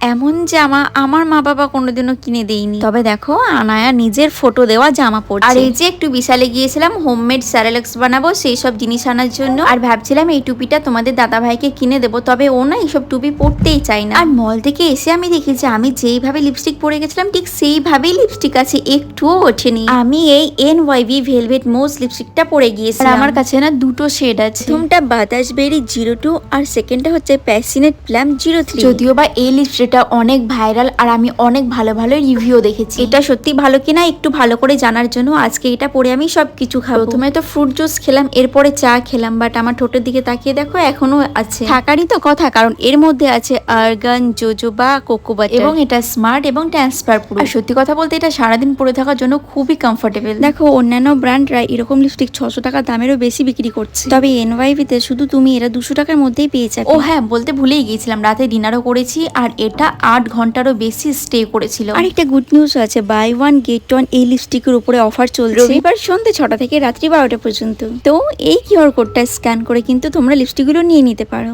এমন জামা আমার মা বাবা কোনোদিনও কিনে দেয়নি। তবে দেখো আনায়া নিজের ফটো দেওয়া জামা পরছে। আর এই যে একটু বিশালে গিয়েছিলাম হোমমেড স্যারেলেক্স বানাবো সেই সব জিনিস আনার জন্য। আর ভাবছিলাম এই টুপিটা তোমাদের দাদা ভাইকে কিনে দেবো, তবে ও না এইসব টুপি পরতেই চাই না। আর মল থেকে এসে আমি দেখেছি আমি যেইভাবে লিপস্টিক পরে গেছিলাম ঠিক সেইভাবেই লিপস্টিক আছে, একটুও ওঠেনি। আমি এই NYV ভেলভেট মোজ লিপস্টিকটা পরে গিয়েছি। আমার কাছে না দুটো শেড আছে, প্রথমটা বাতাস বেরি 02 আর সেকেন্ডটা হচ্ছে প্যাশনেট প্লাম 03। যদিও বা এই লিপস্টিকটা অনেক ভাইরাল আর আমি অনেক ভালো ভালো রিভিউ দেখেছি। এটা সত্যি ভালো কিনা একটু ভালো করে জানার জন্য আজকে এটা পরে আমি সবকিছু খাবো। প্রথমে তো ফ্রুট জুস খেলাম, এরপরে চা খেলাম, বাট আমার ঠোঁটের দিকে তাকিয়ে দেখো এখনো আছে, থাকারই তো কথা, কারণ এর মধ্যে আছে আর্গান, জোজোবা, কোকো বাটার এবং এটা স্মার্ট এবং ট্রান্সফার প্রুফ। আর সত্যি কথা বলতে এটা সারাদিন পরে থাকার জন্য খুবই কমফোর্টেবল। দেখো অন্যান্য ব্র্যান্ডরা এরকম লিপস্টিক 600 টাকা দামেরও বেশি বিক্রি করছে, তবে NYV তে শুধু তুমি এরা 200 টাকার মধ্যেই পেয়ে যাবে। ও হ্যাঁ, বলতে ভুলেই গিয়েছিলাম, রাতে ডিনারও করেছি আর এটা 8 ঘন্টারও বেশি স্টে করেছিল। আর একটা গুড নিউজ আছে, বাই ওয়ান গেট ওয়ান এই লিপস্টিকের উপরে অফার চলছে রবিবার সন্ধ্যে 6টা থেকে রাত্রি 12টা পর্যন্ত। তো এই কিউআর কোডটা স্ক্যান করে কিন্তু তোমরা লিপস্টিকগুলো নিয়ে নিতে পারো।